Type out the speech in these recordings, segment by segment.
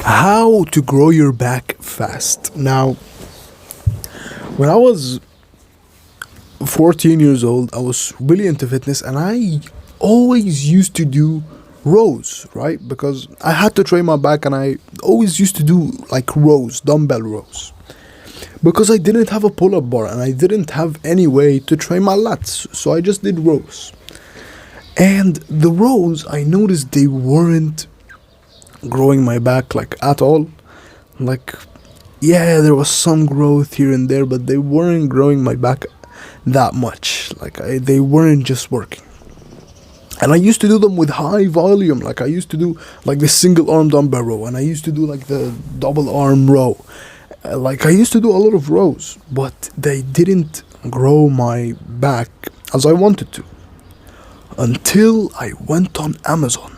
How to grow your back fast. Now, when I was 14 years old, I was really into fitness and I always used to do rows, right? Because I had to train my back and I always used to do like rows, dumbbell rows. Because I didn't have a pull up bar and I didn't have any way to train my lats, so I just did rows. And the rows, I noticed they weren't growing my back like at all. Like, yeah, there was some growth here and there, but they weren't growing my back that much. Like, they weren't just working. And I used to do them with high volume. Like, I used to do like the single arm dumbbell row, and I used to do like the double arm row. Like, I used to do a lot of rows, but they didn't grow my back as I wanted to. Until I went on Amazon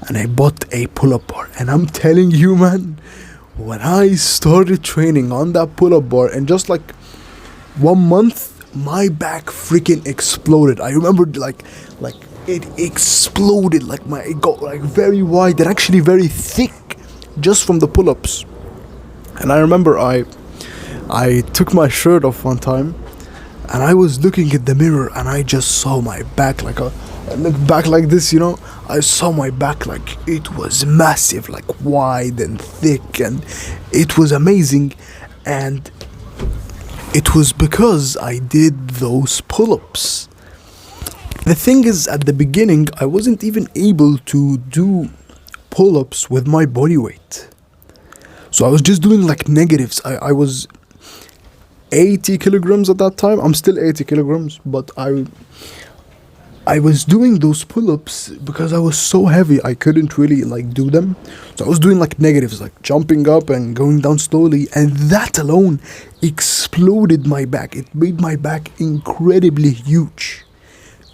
and I bought a pull-up bar. And I'm telling you, man, when I started training on that pull-up bar, in just like 1 month, my back freaking exploded. I remember like it exploded. Like it got like very wide and actually very thick just from the pull-ups. And I remember I took my shirt off one time and I was looking at the mirror and I just saw my back I looked back like this, I saw my back like it was massive, like wide and thick, and it was amazing. And it was because I did those pull-ups. The thing is, at the beginning, I wasn't even able to do pull-ups with my body weight. So I was just doing like negatives. I was 80 kilograms at that time. I'm still 80 kilograms, but I was doing those pull-ups because I was so heavy I couldn't really like do them. So I was doing like negatives, like jumping up and going down slowly, and that alone exploded my back. It made my back incredibly huge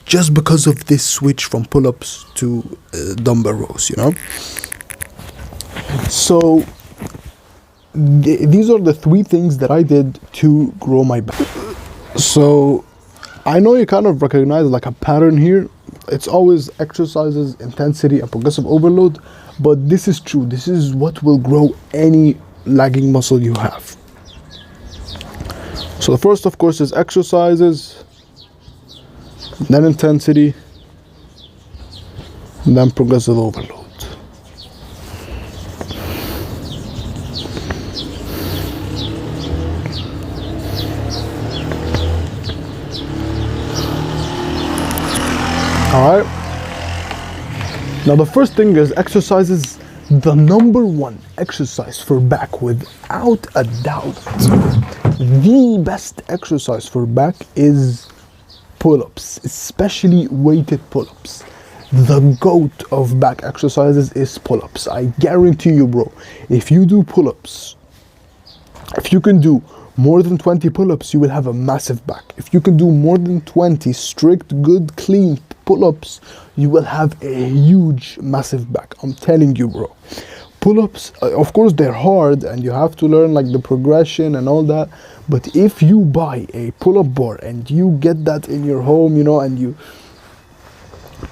just because of this switch from pull-ups to dumbbell rows, So these are the 3 things that I did to grow my back. So I know you kind of recognize like a pattern here. It's always exercises, intensity, and progressive overload. But this is true. This is what will grow any lagging muscle you have. So the first, of course, is exercises, then intensity, and then progressive overload. Alright, now the first thing is exercises. The number 1 exercise for back, without a doubt, the best exercise for back is pull-ups, especially weighted pull-ups. The goat of back exercises is pull-ups. I guarantee you, bro, if you do pull-ups, if you can do more than 20 pull-ups, you will have a massive back. If you can do more than 20 strict, good, clean pull-ups, you will have a huge, massive back. I'm telling you, bro. Pull-ups, of course, they're hard and you have to learn like the progression and all that. But if you buy a pull-up bar and you get that in your home, and you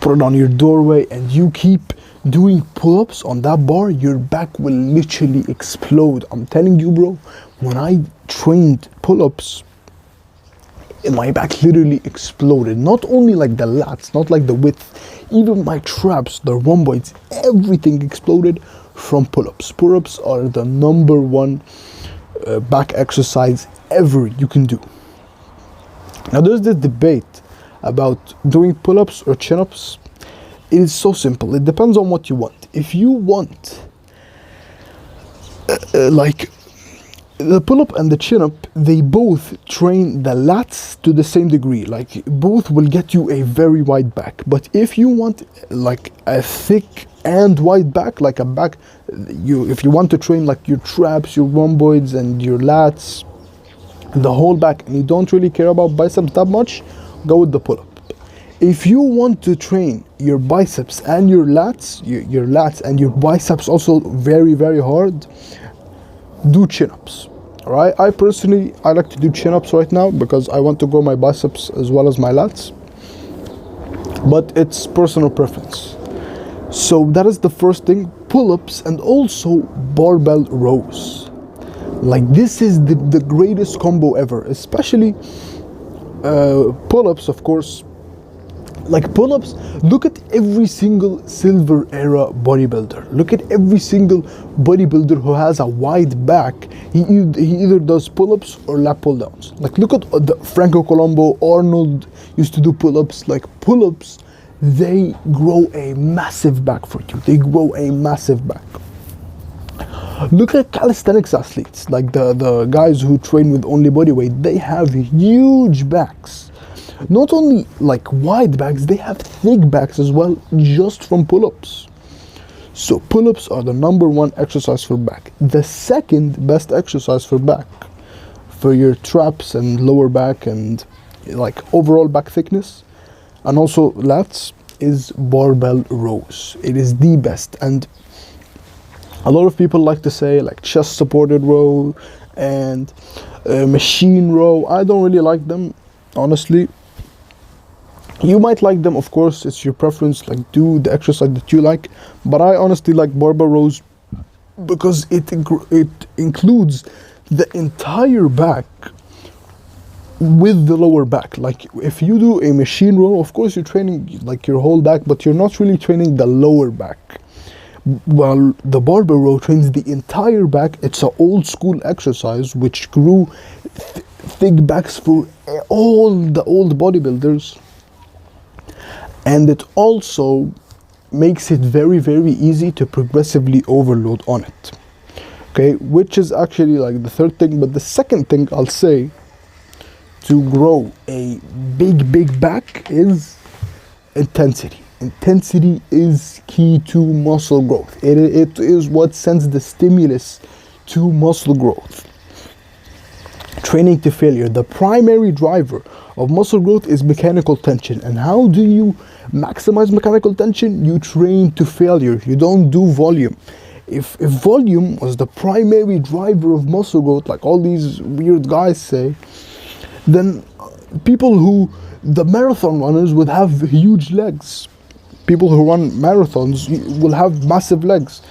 put it on your doorway and you keep doing pull-ups on that bar, your back will literally explode. I'm telling you, bro, when I trained pull-ups, my back literally exploded. Not only like the lats, not like the width, even my traps, the rhomboids, everything exploded from pull-ups. Pull-ups are the number 1 back exercise ever you can do. Now there's this debate about doing pull-ups or chin-ups. It is so simple. It depends on what you want. If you want like the pull-up and the chin-up, they both train the lats to the same degree. Like, both will get you a very wide back. But if you want like a thick and wide back, like a back, if you want to train like your traps, your rhomboids, and your lats, the whole back, and you don't really care about biceps that much, go with the pull-up. If you want to train your biceps and your lats, your lats and your biceps also very, very hard, do chin-ups. Alright, I like to do chin-ups right now because I want to grow my biceps as well as my lats, but it's personal preference. So that is the first thing, pull-ups and also barbell rows. Like this is the greatest combo ever, especially pull-ups, of course. Like pull-ups, look at every single silver era bodybuilder. Look at every single bodybuilder who has a wide back. He either does pull-ups or lat pull-downs. Like look at Franco Colombo, Arnold used to do pull-ups. Like pull-ups, they grow a massive back for you. They grow a massive back. Look at calisthenics athletes, like the guys who train with only body weight. They have huge backs. Not only like wide backs, they have thick backs as well, just from pull-ups. So pull-ups are the number one exercise for back. The second best exercise for back, for your traps and lower back and like overall back thickness, and also lats, is barbell rows. It is the best. And a lot of people like to say like chest supported row and machine row. I don't really like them, honestly. You might like them, of course, it's your preference, like do the exercise that you like, but I honestly like barbell rows because it includes the entire back with the lower back. Like if you do a machine row, of course you're training like your whole back, but you're not really training the lower back. While the barbell row trains the entire back. It's an old school exercise which grew thick backs for all the old bodybuilders. And it also makes it very, very easy to progressively overload on it. Okay, which is actually like the third thing. But the second thing I'll say to grow a big back is intensity. Intensity is key to muscle growth. It is what sends the stimulus to muscle growth. Training to failure. The primary driver of muscle growth is mechanical tension. And how do you maximize mechanical tension? You train to failure. You don't do volume. If volume was the primary driver of muscle growth, like all these weird guys say, then the marathon runners would have huge legs. People who run marathons will have massive legs.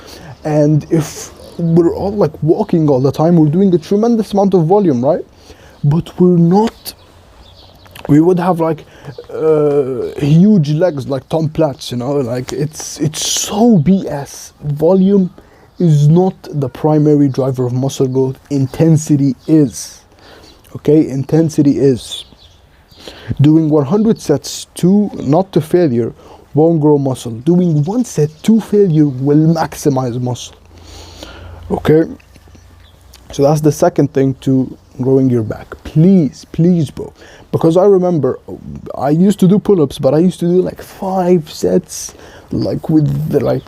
And if we're all like walking all the time, we're doing a tremendous amount of volume, right? But we're not. We would have like huge legs like Tom Platz, you know, like it's so BS. Volume is not the primary driver of muscle growth. Intensity is. Okay, intensity is. Doing 100 sets not to failure won't grow muscle. Doing one set to failure will maximize muscle. Okay, so that's the second thing to growing your back. Please, bro, because I remember I used to do pull-ups, but I used to do like 5 sets, like with the like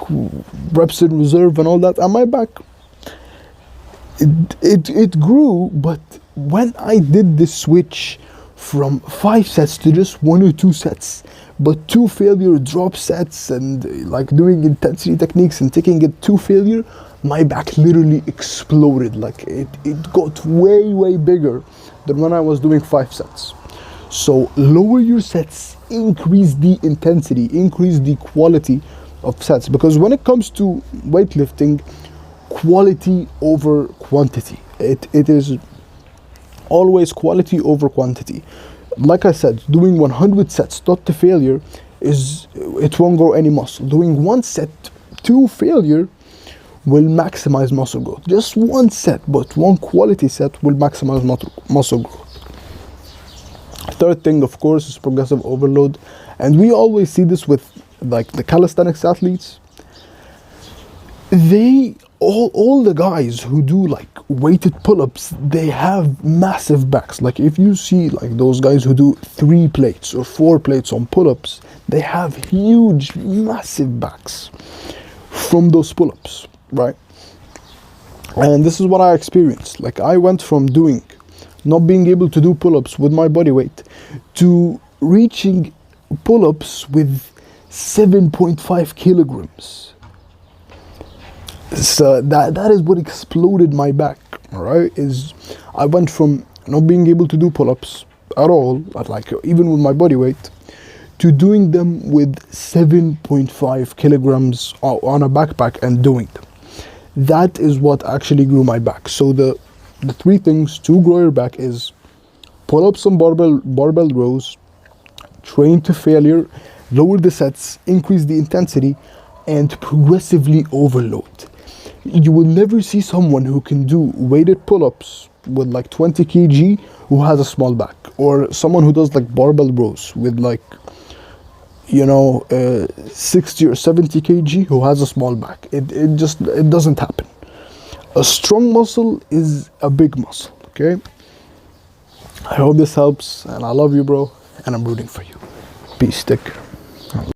reps in reserve and all that, and my back it grew. But when I did this switch from 5 sets to just 1 or 2 sets, but to failure drop sets and like doing intensity techniques and taking it to failure, my back literally exploded. Like it got way bigger than when I was doing 5 sets. So lower your sets, increase the intensity, increase the quality of sets, because when it comes to weightlifting, quality over quantity. It is always quality over quantity. Like I said, doing 100 sets not to failure it won't grow any muscle. Doing 1 set to failure will maximize muscle growth. Just 1 set, but 1 quality set will maximize muscle growth. Third thing, of course, is progressive overload. And we always see this with like the calisthenics athletes. All the guys who do like weighted pull-ups, they have massive backs. Like if you see like those guys who do 3 plates or 4 plates on pull-ups, they have huge, massive backs from those pull-ups, right? And this is what I experienced. Like I went from not being able to do pull-ups with my body weight to reaching pull-ups with 7.5 kilograms. So that is what exploded my back, alright? Is I went from not being able to do pull-ups at all, like even with my body weight, to doing them with 7.5 kilograms on a backpack and doing them. That is what actually grew my back. So the three things to grow your back is pull up some barbell rows, train to failure, lower the sets, increase the intensity, and progressively overload. You will never see someone who can do weighted pull-ups with like 20 kg who has a small back, or someone who does like barbell rows with like 60 or 70 kg who has a small back. It doesn't happen. A strong muscle is a big muscle. Okay, I hope this helps, and I love you, bro, and I'm rooting for you. Peace. Take care.